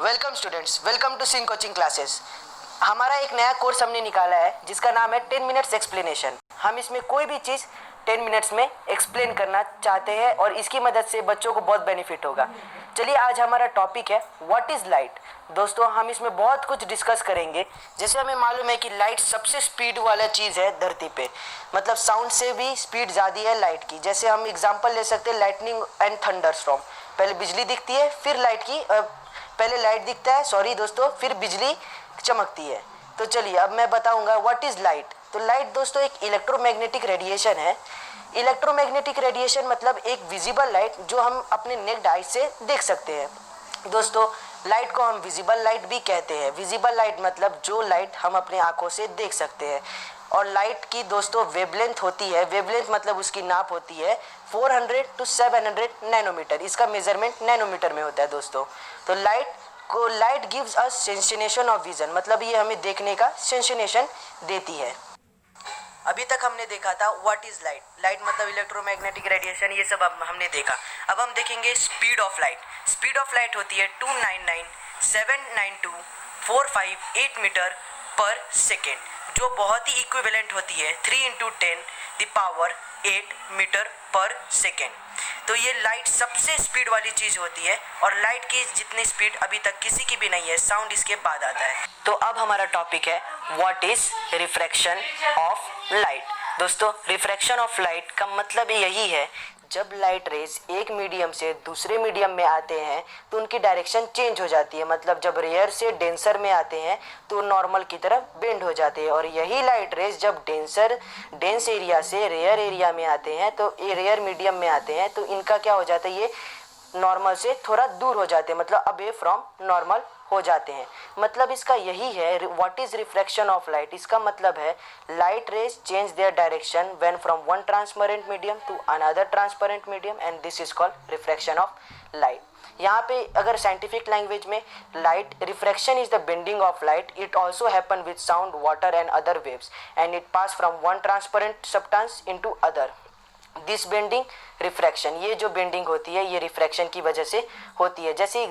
Welcome students, welcome to Singh coaching classes. हमारा एक नया कोर्स हमने निकाला है जिसका नाम है 10 मिनट्स एक्सप्लेनेशन। हम इसमें कोई भी चीज़ 10 मिनट्स में एक्सप्लेन करना चाहते हैं और इसकी मदद से बच्चों को बहुत बेनिफिट होगा। चलिए, आज हमारा टॉपिक है व्हाट इज़ लाइट। दोस्तों, हम इसमें बहुत कुछ डिस्कस करेंगे। जैसे हमें मालूम है कि लाइट सबसे स्पीड वाला चीज़ है धरती पे, मतलब साउंड से भी स्पीड ज़्यादा है लाइट की। जैसे हम एग्जांपल ले सकते हैं लाइटनिंग एंड थंडरस्टॉर्म। पहले बिजली दिखती है, फिर पहले लाइट दिखता है, सॉरी दोस्तों, फिर बिजली चमकती है। तो चलिए, अब मैं बताऊंगा व्हाट इज़ लाइट। तो लाइट दोस्तों एक इलेक्ट्रोमैग्नेटिक रेडिएशन है। इलेक्ट्रोमैग्नेटिक रेडिएशन मतलब एक विजिबल लाइट जो हम अपने नेक्ड आई से देख सकते हैं। दोस्तों, लाइट को हम विजिबल लाइट भी कहते हैं। विजिबल लाइट मतलब जो लाइट हम अपने आंखों से देख सकते हैं। और लाइट की दोस्तों वेवलेंथ होती है, वेवलेंथ मतलब उसकी नाप होती है 400 to 700 नैनोमीटर। इसका मेजरमेंट नैनोमीटर में होता है दोस्तों। तो light gives us sensation of vision, मतलब ये हमें देखने का सेंसेशन देती है। अभी तक हमने देखा था व्हाट इज लाइट। लाइट मतलब इलेक्ट्रोमैग्नेटिक रेडिएशन, ये सब हमने देखा। अब हम देखेंगे speed of light. Speed of light होती है 299,792,458 मीटर पर सेकेंड, जो बहुत ही इक्विवेलेंट होती है 3 × 10⁸ मीटर पर सेकेंड। तो ये लाइट सबसे स्पीड वाली चीज़ होती है और लाइट की जितनी स्पीड अभी तक किसी की भी नहीं है। साउंड इसके बाद आता है। तो अब हमारा टॉपिक है what is refraction of light. दोस्तों, रिफ्रैक्शन ऑफ लाइट का मतलब यही है, जब लाइट रेज एक मीडियम से दूसरे मीडियम में आते हैं तो उनकी डायरेक्शन चेंज हो जाती है। मतलब जब रेयर से डेंसर में आते हैं तो नॉर्मल की तरफ बेंड हो जाते हैं। और यही लाइट रेज जब डेंस एरिया से रेयर एरिया में आते हैं, तो रेयर मीडियम में आते हैं, तो इनका क्या हो जाता है, ये नॉर्मल से थोड़ा दूर हो जाते हैं, मतलब अवे फ्रॉम नॉर्मल हो जाते हैं। मतलब इसका यही है what is refraction of light. इसका मतलब है light rays change their direction when from one transparent medium to another transparent medium and this is called refraction of light. यहाँ पे अगर साइंटिफिक लैंग्वेज में light refraction is the bending of light, it also happen with sound, water and other waves and it pass from one transparent substance into other. This bending refraction, ये जो bending होती है ये refraction की वजह से होती है। जैसे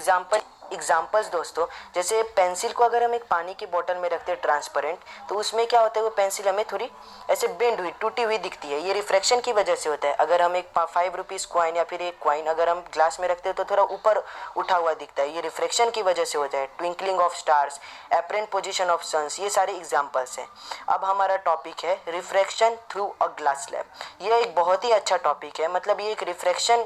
एग्जाम्पल्स दोस्तों, जैसे पेंसिल को अगर हम एक पानी की बोतल में रखते हैं ट्रांसपेरेंट, तो उसमें क्या होता है, वो पेंसिल हमें थोड़ी ऐसे बेंड हुई, टूटी हुई दिखती है। ये रिफ्रैक्शन की वजह से होता है। अगर हम एक 5 रुपीज़ कॉइन या फिर एक कॉइन अगर हम ग्लास में रखते हैं तो थोड़ा ऊपर उठा हुआ दिखता है, ये रिफ्रैक्शन की वजह से होता है। Twinkling of stars, apparent position of suns, ये सारे एग्जाम्पल्स हैं। अब हमारा टॉपिक है refraction through a glass slab. ये एक बहुत ही अच्छा टॉपिक है। मतलब ये एक रिफ्रैक्शन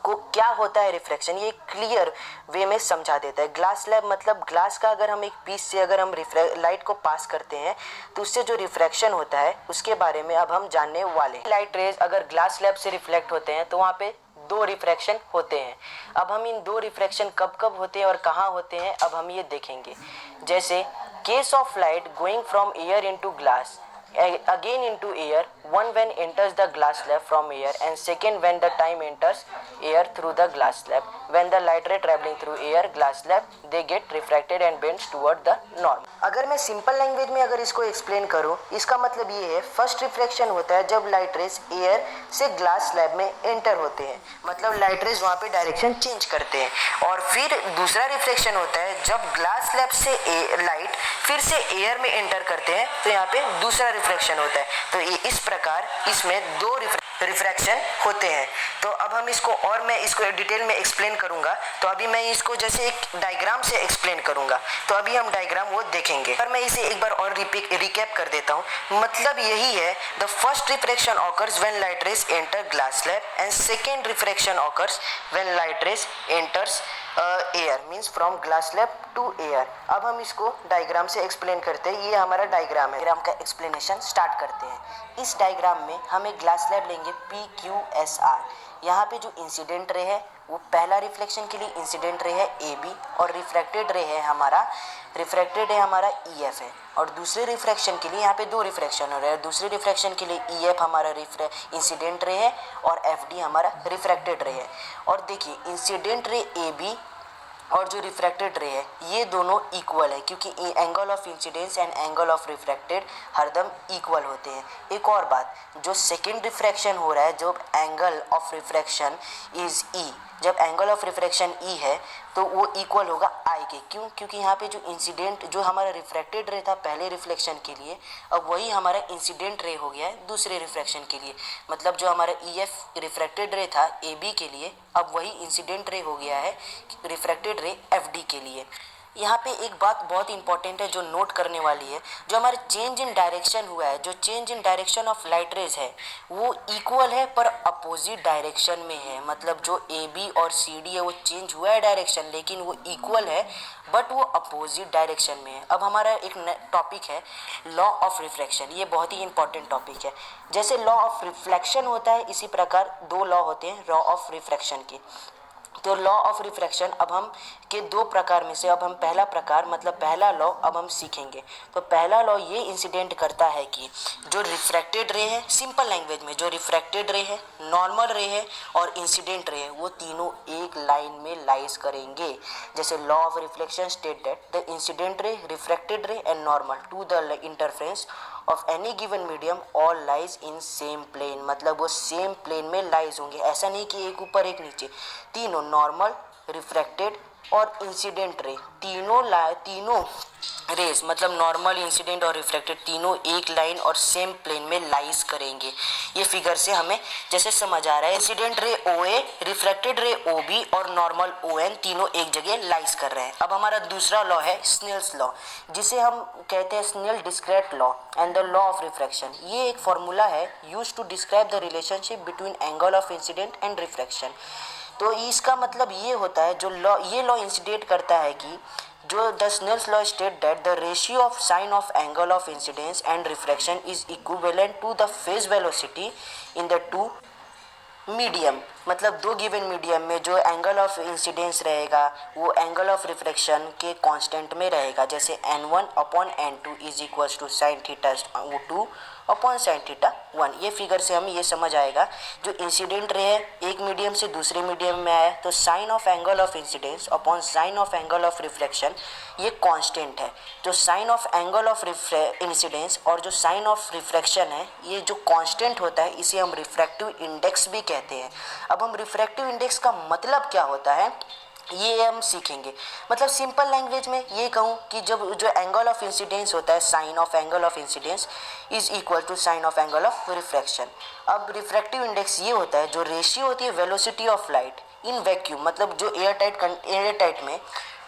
को क्या होता है, रिफ्रैक्शन ये क्लियर वे में समझा देता है। ग्लास स्लैब मतलब ग्लास का अगर हम एक पीस से अगर हम लाइट को पास करते हैं तो उससे जो रिफ्रैक्शन होता है उसके बारे में अब हम जानने वाले हैं। लाइट रेज अगर ग्लास स्लैब से रिफ्लेक्ट होते हैं तो वहाँ पे 2 रिफ्रैक्शन होते हैं। अब हम इन 2 रिफ्रैक्शन कब कब होते हैं और कहाँ होते हैं, अब हम ये देखेंगे। जैसे case of light going from air into glass, again into air, one when enters the glass slab from air and second when the time enters air through the glass slab. When the light ray traveling through air glass slab, they get refracted and bends toward the norm. अगर मैं simple language में अगर इसको explain करूँ, इसका मतलब ये है फर्स्ट रिफ्लेक्शन होता है जब लाइट रेज एयर से ग्लास स्लैब में एंटर होते हैं, मतलब लाइट रेज वहाँ पे डायरेक्शन चेंज करते हैं। और फिर दूसरा रिफ्लेक्शन होता है जब ग्लास स्लैब से लाइट फिर से एयर में एंटर करते हैं, तो यहाँ पे दूसरा रिफ्रैक्शन होता है। तो ये इस प्रकार इसमें 2 रिफ्रैक्शन होते हैं। तो अब हम इसको और मैं इसको डिटेल में एक्सप्लेन करूंगा। तो अभी मैं इसको जैसे एक डायग्राम से एक्सप्लेन करूंगा, तो अभी हम डायग्राम वो देखेंगे। पर मैं इसे एक बार और रिकैप कर देता हूँ। मतलब यही है, the first refraction occurs when light rays enter glass slab and second refraction occurs when light rays enters air, means from glass slab to air. अब हम इसको डायग्राम से एक्सप्लेन करते हैं। ये हमारा डायग्राम है। डायग्राम का एक्सप्लेनेशन स्टार्ट करते हैं। इस डायग्राम में हम एक ग्लास स्लैब लेंगे PQSR। यहाँ पे जो इंसिडेंट रे है वो पहला रिफ्लेक्शन के लिए इंसिडेंट रे है AB और रिफ्रैक्टेड है हमारा EF है। और दूसरे रिफ्रैक्शन के लिए यहाँ पे 2 रिफ्रैक्शन हो रहे हैं। दूसरे रिफ्रैक्शन के लिए EF हमारा इंसिडेंट रे है और FD हमारा रिफ्रैक्टेड रे है। और देखिए इंसिडेंट रे AB और जो रिफ्रैक्टेड रे है ये दोनों इक्वल है, क्योंकि angle of incidence and angle of refracted हरदम इक्वल होते हैं। एक और बात, जो सेकेंड रिफ्रैक्शन हो रहा है, जो एंगल ऑफ रिफ्रैक्शन इज ई, जब एंगल ऑफ रिफ्रैक्शन ई है तो वो इक्वल होगा आई के। क्यों? क्योंकि यहाँ पे जो इंसिडेंट, जो हमारा रिफ्रैक्टेड रे था पहले रिफ्लेक्शन के लिए, अब वही हमारा इंसिडेंट रे हो गया है दूसरे रिफ्रैक्शन के लिए। मतलब जो हमारा ई एफ रिफ्रैक्टेड रे था ए बी के लिए, अब वही इंसिडेंट रे हो गया है रिफ्रैक्टेड रे एफ डी के लिए। यहाँ पे एक बात बहुत इंपॉर्टेंट है जो नोट करने वाली है, जो हमारे चेंज इन डायरेक्शन हुआ है, जो change in direction of light rays है वो इक्वल है पर अपोजिट डायरेक्शन में है। मतलब जो ए बी और सी डी है वो चेंज हुआ है डायरेक्शन, लेकिन वो इक्वल है बट वो अपोजिट डायरेक्शन में है। अब हमारा एक टॉपिक है लॉ ऑफ रिफ्रैक्शन, ये बहुत ही इंपॉर्टेंट टॉपिक है। जैसे लॉ ऑफ रिफ्लेक्शन होता है, इसी प्रकार दो लॉ होते हैं लॉ ऑफ रिफ्रैक्शन के। तो लॉ ऑफ रिफ्रैक्शन अब हम के दो प्रकार में से अब हम पहला प्रकार मतलब पहला लॉ अब हम सीखेंगे। तो पहला लॉ ये इंसिडेंट करता है कि जो रिफ्रैक्टेड रे है, सिंपल लैंग्वेज में जो रिफ्रैक्टेड रे है, नॉर्मल रे है और इंसिडेंट रे है, वो तीनों एक लाइन में लाइज करेंगे। जैसे law of reflection state that the incident ray, refracted ray and normal to the interference of any given medium all lies in same plane. मतलब वो सेम प्लेन में लाइज होंगे, ऐसा नहीं कि एक ऊपर एक नीचे। तीनों नॉर्मल, रिफ्रैक्टेड और इंसिडेंट रे, तीनों रेज मतलब नॉर्मल, इंसिडेंट और रिफ्रैक्टेड तीनों एक लाइन और सेम प्लेन में लाइज करेंगे। ये फिगर से हमें जैसे समझ आ रहा है, इंसिडेंट रे ओ ए, रिफ्रैक्टेड रे ओ बी और नॉर्मल ओ एन तीनों एक जगह लाइज कर रहे हैं। अब हमारा दूसरा लॉ है स्नेल्स लॉ, जिसे हम कहते हैं Snell discrete law and the law of refraction. ये एक फॉर्मूला है use to describe the relationship between angle of incident and refraction. तो इसका मतलब ये होता है, जो लॉ ये लॉ इंसिडेंट करता है कि जो the Snell's law state that the ratio of sine of angle of incidence and refraction is equivalent to the phase velocity in the two medium. मतलब दो गिवन मीडियम में जो एंगल ऑफ इंसिडेंस रहेगा वो एंगल ऑफ रिफ्रैक्शन के constant में रहेगा। जैसे n1 upon n2 is equals to sine theta 2 upon sine theta 1। ये फिगर से हमें ये समझ आएगा, जो इंसिडेंट रे है एक मीडियम से दूसरे मीडियम में आया तो sine of angle of incidence upon sine of angle of reflection ये कांस्टेंट है। जो sine of angle of incidence और जो साइन ऑफ रिफ्रैक्शन है ये जो कांस्टेंट होता है इसे हम रिफ्रैक्टिव इंडेक्स भी कहते हैं। अब हम रिफ्रैक्टिव इंडेक्स का मतलब क्या होता है ये हम सीखेंगे। मतलब सिंपल लैंग्वेज में ये कहूँ कि जब जो एंगल ऑफ इंसिडेंस होता है, sine of angle of incidence is equal to sine of angle of refraction. अब रिफ्रैक्टिव इंडेक्स ये होता है जो रेशियो होती है velocity of light in vacuum, मतलब जो एयर टाइट में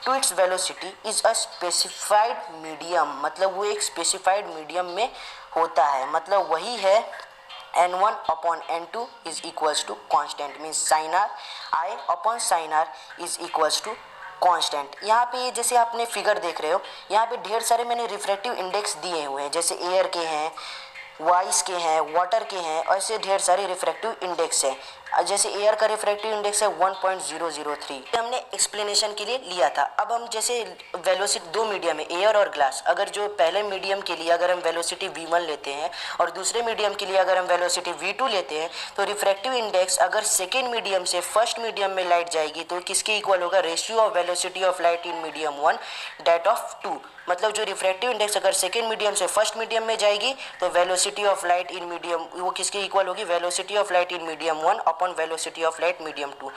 to its velocity is a specified medium. मतलब वो एक स्पेसिफाइड मीडियम में होता है, मतलब वही है n1 upon n2 is equals to constant, means sin r I upon sin r is equals to constant. यहाँ पे जैसे आपने फिगर देख रहे हो, यहाँ पे ढेर सारे मैंने रिफ्रैक्टिव इंडेक्स दिए हुए हैं, जैसे एयर के हैं, वाइस के हैं, वाटर के हैं, ऐसे ढेर सारे रिफ्रैक्टिव इंडेक्स हैं। जैसे एयर का रिफ्रैक्टिव इंडेक्स है 1.003, हमने एक्सप्लेनेशन के लिए लिया था। अब हम जैसे वेलोसिटी दो मीडियम है एयर और ग्लास, अगर जो पहले मीडियम के लिए अगर हम वेलोसिटी v1 लेते हैं और दूसरे मीडियम के लिए अगर हम वेलोसिटी v2 लेते हैं तो रिफ्रैक्टिव इंडेक्स अगर सेकेंड मीडियम से फर्स्ट मीडियम में लाइट जाएगी तो किसके इक्वल होगा, ratio of velocity of light in medium 1 that of 2। मतलब जो रिफ्रैक्टिव इंडेक्स अगर सेकेंड मीडियम से फर्स्ट मीडियम में जाएगी तो velocity of light in medium वो किसके इक्वल होगी, velocity of light in medium 1 upon velocity of light medium 2।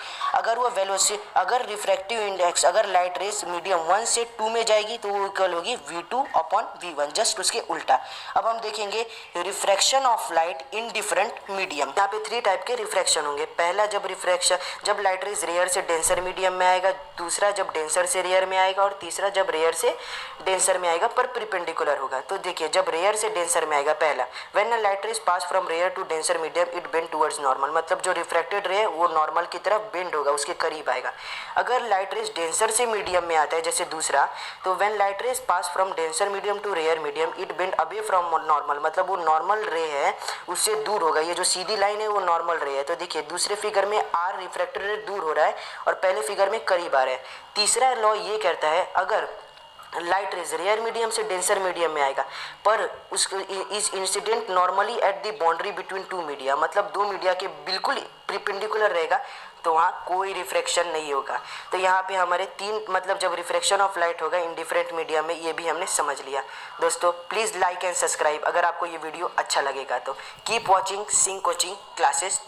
अगर रिफ्रैक्टिव इंडेक्स अगर लाइट रेस मीडियम 1 से 2 में जाएगी तो वो इक्वल होगी v2 अपॉन v1, जस्ट उसके उल्टा। अब हम देखेंगे refraction of light in different medium. यहाँ पे 3 टाइप के रिफ्रैक्शन होंगे। पहला जब लाइट रेस रेयर से डेंसर मीडियम में आएगा, दूसरा जब डेंसर से रेयर में आएगा और तीसरा जब रेयर से डेंसर में आएगा पर परपेंडिकुलर होगा। तो देखिए जब रेयर से डेंसर में आएगा, पहला when a light rays pass from rare to denser medium it bend towards normal. मतलब जो रिफ्रैक्टेड रे वो नॉर्मल की तरफ बेंड होगा, उसके करीब आएगा। अगर लाइट रेज डेंसर से मीडियम में आता है जैसे दूसरा, तो when light rays pass from denser medium to rare medium it bend away from normal. मतलब वो नॉर्मल रे है उससे दूर होगा, ये जो सीधी लाइन है वो नॉर्मल रे है। तो देखिए दूसरे फिगर में आर रिफ्रैक्टेड रे दूर हो रहा है और पहले फिगर में करीब आ रहा है। तीसरा लॉ ये कहता है अगर लाइट रेज रेयर मीडियम से डेंसर मीडियम में आएगा पर उसको is incident normally at the boundary between two media, मतलब दो मीडिया के बिल्कुल परपेंडिकुलर रहेगा तो वहाँ कोई रिफ्रैक्शन नहीं होगा। तो यहाँ पे हमारे तीन मतलब जब रिफ्रैक्शन ऑफ लाइट होगा इन डिफरेंट मीडिया में, ये भी हमने समझ लिया। दोस्तों प्लीज़ लाइक एंड सब्सक्राइब अगर आपको ये वीडियो अच्छा लगेगा तो। Keep watching Singh coaching classes.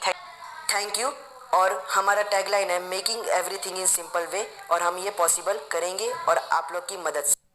Thank you. और हमारा टैगलाइन है making everything in simple way, और हम ये पॉसिबल करेंगे और आप लोग की मदद से।